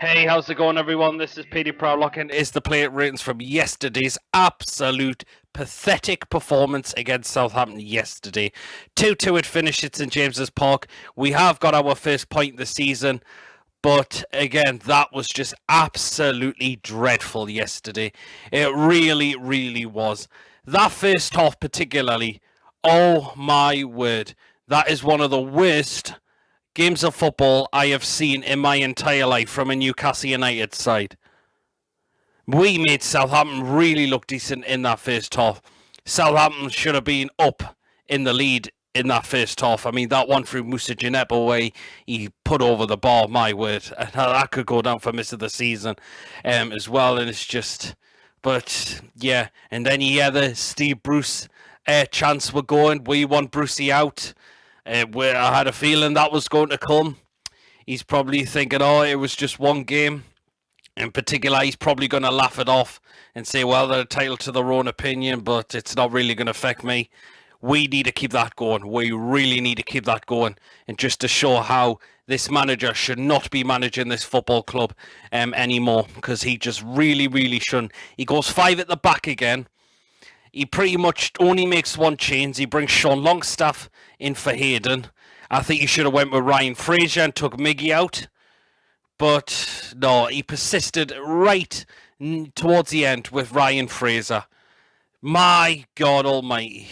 Hey, how's it going, everyone? This is Petey Proudlock, and it's the player ratings from yesterday's absolute pathetic performance against Southampton yesterday. 2-2 it finished at St James's Park. We have got our first point this season, but again, that was just absolutely dreadful yesterday. It really, really was. That first half particularly, oh my word, that is one of the worst games of football I have seen in my entire life from a Newcastle United side. We made Southampton really look decent in that first half. Southampton should have been up in the lead in that first half. I mean, that one through Moussa Djenepo way he put over the bar, my word. That could go down for miss of the season as well. And it's just, but yeah. And then the Steve Bruce chance were going. We want Brucey out. Where I had a feeling that was going to come. He's probably thinking, oh, it was just one game. In particular, he's probably going to laugh it off and say, well, they're entitled to their own opinion, but it's not really going to affect me. We need to keep that going. We really need to keep that going. And just to show how this manager should not be managing this football club anymore, because he just really, really shouldn't. He goes 5 at the back again. He pretty much only makes one change. He brings Sean Longstaff in for Hayden. I think he should have went with Ryan Fraser and took Miggy out. But no, he persisted right towards the end with Ryan Fraser. My God almighty.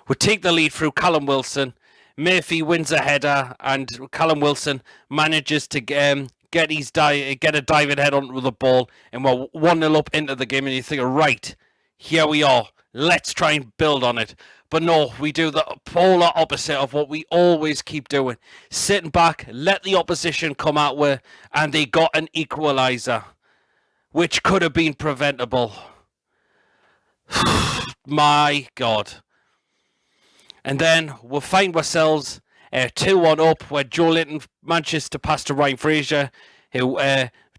We take the lead through Callum Wilson. Murphy wins a header and Callum Wilson manages to get a diving head onto the ball, and we're 1-0 up into the game, and you think, right, here we are. Let's try and build on it. But no, we do the polar opposite of what we always keep doing. Sitting back, let the opposition come out with, and they got an equaliser, which could have been preventable. My God. And then we'll find ourselves 2-1 up, where Joe Linton manages to pass to Ryan Fraser, who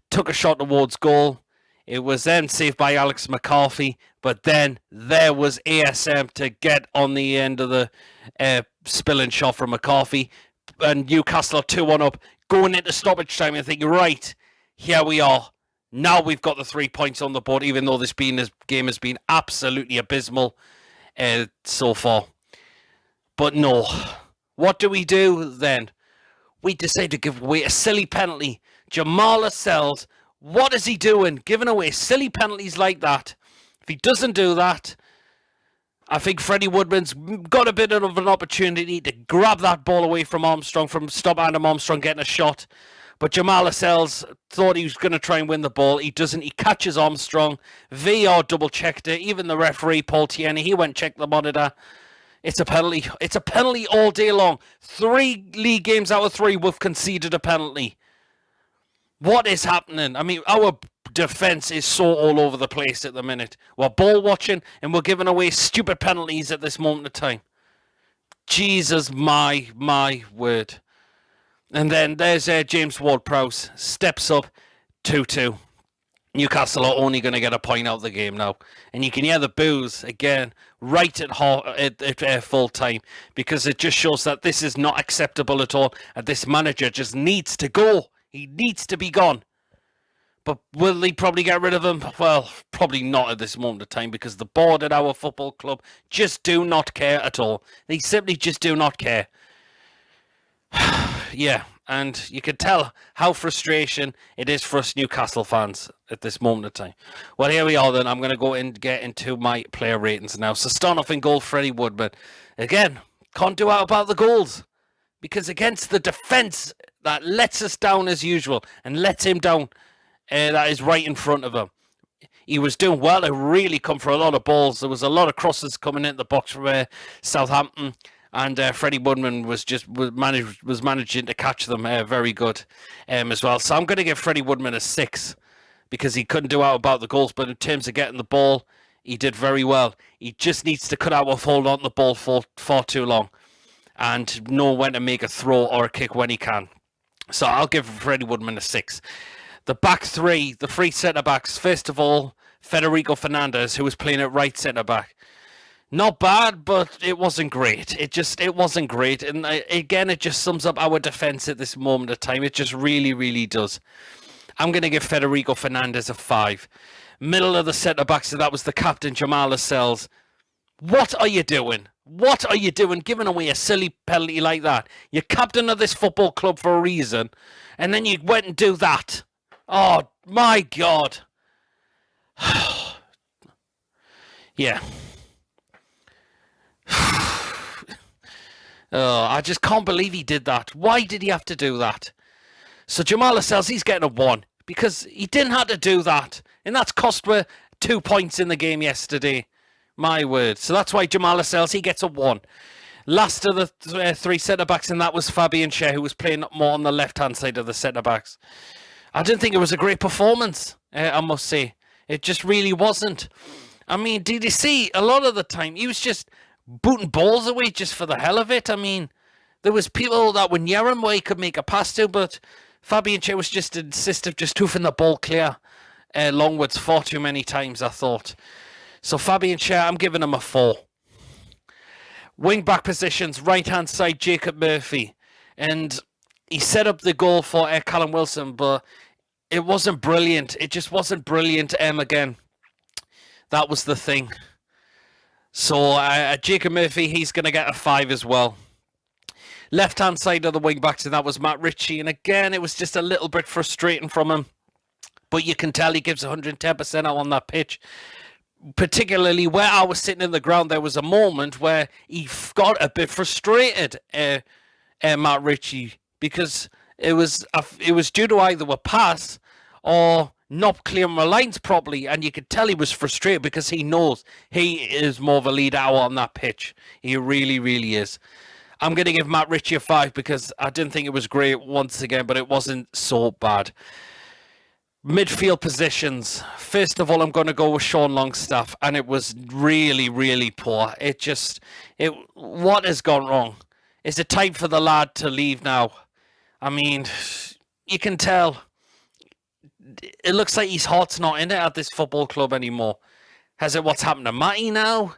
took a shot towards goal. It was then saved by Alex McCarthy, but then there was ASM to get on the end of the spilling shot from McCarthy, and Newcastle are 2-1 up, going into stoppage time and thinking, right, here we are. Now we've got the 3 points on the board, even though this game has been absolutely abysmal so far. But no. What do we do then? We decide to give away a silly penalty. Jamal Lascelles, what is he doing? Giving away silly penalties like that. If he doesn't do that, I think Freddie Woodman's got a bit of an opportunity to grab that ball away from Armstrong, from stop Adam Armstrong getting a shot. But Jamal Lascelles thought he was going to try and win the ball. He doesn't. He catches Armstrong. VR double-checked it. Even the referee, Paul Tierney, he went and checked the monitor. It's a penalty. It's a penalty all day long. 3 league games out of 3, we've conceded a penalty. What is happening? I mean, our defence is so all over the place at the minute. We're ball watching and we're giving away stupid penalties at this moment of time. Jesus, my word. And then there's James Ward-Prowse. Steps up, 2-2. Newcastle are only going to get a point out of the game now. And you can hear the boos again right at full time, because it just shows that this is not acceptable at all. And this manager just needs to go. He needs to be gone. But will they probably get rid of him? Well, probably not at this moment of time, because the board at our football club just do not care at all. They simply just do not care. Yeah, and you can tell how frustration it is for us Newcastle fans at this moment of time. Well, here we are then. I'm going to go and get into my player ratings now. So starting off in goal, Freddie Woodman. Again, can't do out about the goals, because against the defence that lets us down as usual and lets him down, that is right in front of him. He was doing well to really come for a lot of balls. There was a lot of crosses coming into the box from Southampton. And Freddie Woodman was managing to catch them very good as well. So I'm going to give Freddie Woodman a 6, because he couldn't do out about the goals. But in terms of getting the ball, he did very well. He just needs to cut out of hold on the ball for far too long, and know when to make a throw or a kick when he can. So I'll give Freddie Woodman a 6. The back three, the 3 centre-backs. First of all, Federico Fernandez, who was playing at right centre-back. Not bad, but it wasn't great. It wasn't great. And again, it just sums up our defence at this moment of time. It just really, really does. I'm going to give Federico Fernandez a 5. Middle of the centre-backs, so that was the captain, Jamal Lascelles. What are you doing? What are you doing giving away a silly penalty like that? You're captain of this football club for a reason, and then you went and do that. Oh, my God. Yeah. Oh, I just can't believe he did that. Why did he have to do that? So Jamal Lascelles, he's getting a 1 because he didn't have to do that. And that's cost me 2 points in the game yesterday. My word. So that's why Jamal Lascelles, he gets a 1. Last of the 3 centre-backs, and that was Fabian Schär, who was playing more on the left-hand side of the centre-backs. I didn't think it was a great performance, I must say. It just really wasn't. I mean, did you see, a lot of the time, he was just booting balls away just for the hell of it. I mean, there was people that were near him where he could make a pass to, but Fabian Schär was just insistent, just hoofing the ball clear longwards far too many times, I thought. So Fabian Schär, I'm giving him a 4. Wing-back positions, right-hand side, Jacob Murphy. And he set up the goal for Callum Wilson, but it wasn't brilliant. It just wasn't brilliant, again. That was the thing. So Jacob Murphy, he's going to get a 5 as well. Left-hand side of the wing-backs, and that was Matt Ritchie. And again, it was just a little bit frustrating from him. But you can tell he gives 110% out on that pitch. Particularly where I was sitting in the ground, there was a moment where he got a bit frustrated, Matt Ritchie, because it was due to either a pass or not clearing the lines properly, and you could tell he was frustrated because he knows he is more of a leader out on that pitch. He really, really is. I'm going to give Matt Ritchie a 5 because I didn't think it was great once again, but it wasn't so bad. Midfield positions. First of all, I'm going to go with Sean Longstaff, and it was really, really poor. What has gone wrong? Is it time for the lad to leave now? I mean, you can tell. It looks like his heart's not in it at this football club anymore. What's happened to Matty now?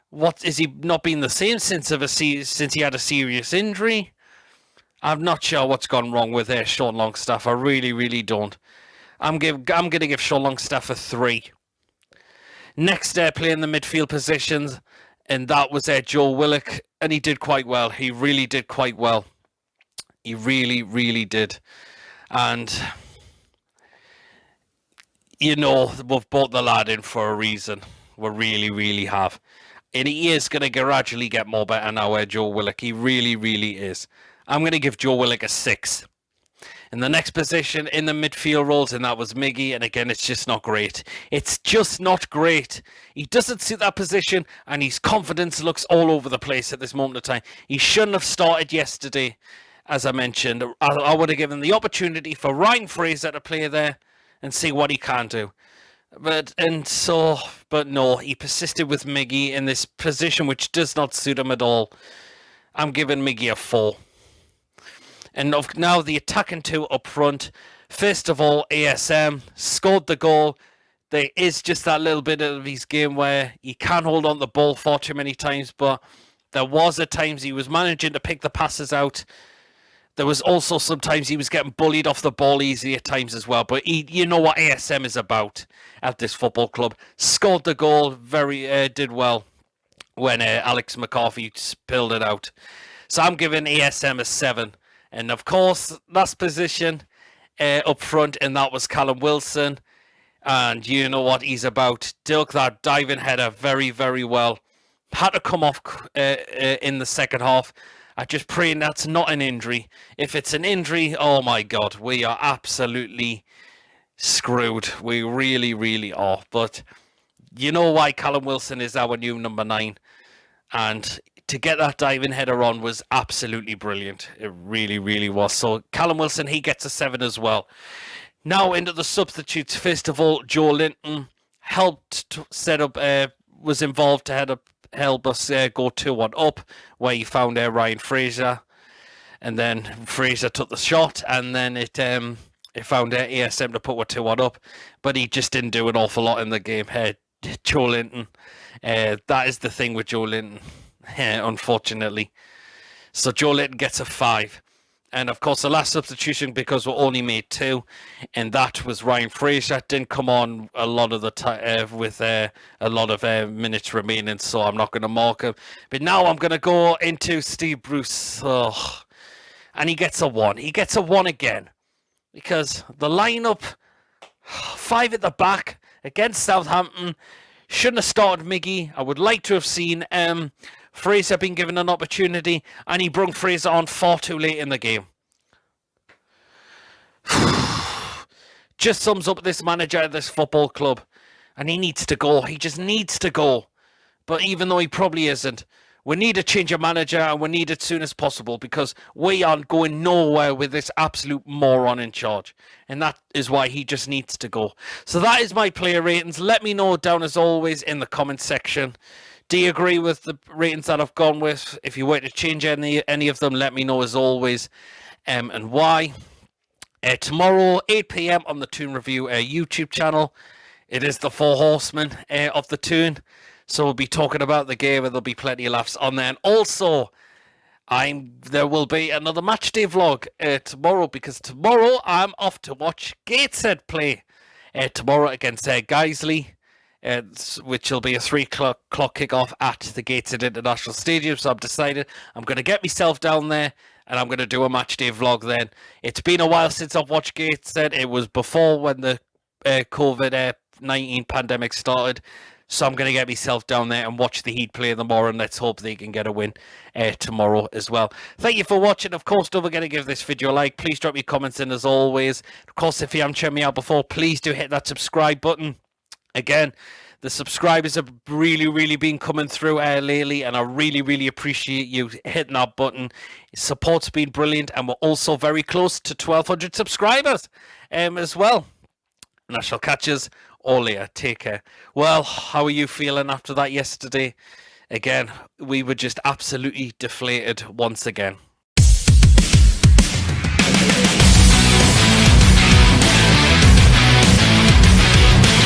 What is he not been the same since he had a serious injury? I'm not sure what's gone wrong with Sean Longstaff. I really, really don't. I'm going to give Sean Longstaff a 3. Next, playing the midfield positions, and that was Joe Willock, and he did quite well. He really did quite well. He really, really did. And, you know, we've brought the lad in for a reason. We really, really have. And he is going to gradually get more better now, Joe Willock. He really, really is. I'm going to give Joe Willock a 6. In the next position in the midfield roles, and that was Miggy, and again, it's just not great. It's just not great. He doesn't suit that position, and his confidence looks all over the place at this moment of time. He shouldn't have started yesterday, as I mentioned. I would have given the opportunity for Ryan Fraser to play there and see what he can do. But no, he persisted with Miggy in this position, which does not suit him at all. I'm giving Miggy a 4. And now the attacking 2 up front. First of all, ASM scored the goal. There is just that little bit of his game where he can't hold on the ball far too many times, but there was at times he was managing to pick the passes out. There was also sometimes he was getting bullied off the ball easy at times as well. But you know what ASM is about at this football club. Scored the goal, did well when Alex McCarthy spilled it out. So I'm giving ASM a 7. And of course, last position up front, and that was Callum Wilson. And you know what he's about. Took that diving header very, very well. Had to come off in the second half. I just praying that's not an injury. If it's an injury, oh my God, we are absolutely screwed. We really, really are. But you know why Callum Wilson is our new number 9. And to get that diving header on was absolutely brilliant. It really, really was. So Callum Wilson, he gets a 7 as well. Now into the substitutes. First of all, Joe Linton helped to set up, was involved to help us go 2-1 up, where he found Ryan Fraser. And then Fraser took the shot, and then it found ASM to put 2-1 up. But he just didn't do an awful lot in the game. Joe Linton. That is the thing with Joe Linton, unfortunately. So Joe Linton gets a 5. And of course, the last substitution, because we only made 2, and that was Ryan Fraser. Didn't come on a lot of the time with a lot of minutes remaining, so I'm not going to mark him. But now I'm going to go into Steve Bruce, and he gets a 1. He gets a 1 again, because the lineup, 5 at the back against Southampton, shouldn't have started Miggy. I would like to have seen Fraser being given an opportunity, and he brought Fraser on far too late in the game. Just sums up this manager at this football club, and he needs to go. He just needs to go. But even though he probably isn't, we need to change a manager, and we need it as soon as possible, because we aren't going nowhere with this absolute moron in charge. And that is why he just needs to go. So that is my player ratings. Let me know down as always in the comments section. Do you agree with the ratings that I've gone with? If you were to change any of them, let me know as always, and why. Tomorrow, 8 p.m. on the Toon Review YouTube channel. It is the 4 horsemen of the Toon. So we'll be talking about the game, and there'll be plenty of laughs on there. And also, there will be another match day vlog tomorrow, because tomorrow I'm off to watch Gateshead play tomorrow against Guiseley. Which will be a 3 o'clock kickoff at the Gateshead International Stadium. So I've decided I'm going to get myself down there, and I'm going to do a match day vlog then. It's been a while since I've watched Gateshead. It was before when the COVID-19 pandemic started. So I'm going to get myself down there and watch the Heat play tomorrow, and let's hope they can get a win tomorrow as well. Thank you for watching. Of course, don't forget to give this video a like. Please drop your comments in as always. Of course, if you haven't checked me out before, please do hit that subscribe button. Again, the subscribers have really been coming through lately, and I really appreciate you hitting that button. Support's been brilliant, and we're also very close to 1,200 subscribers as well. And I shall catch us all later. Take care. Well, how are you feeling after that yesterday? Again, we were just absolutely deflated once again.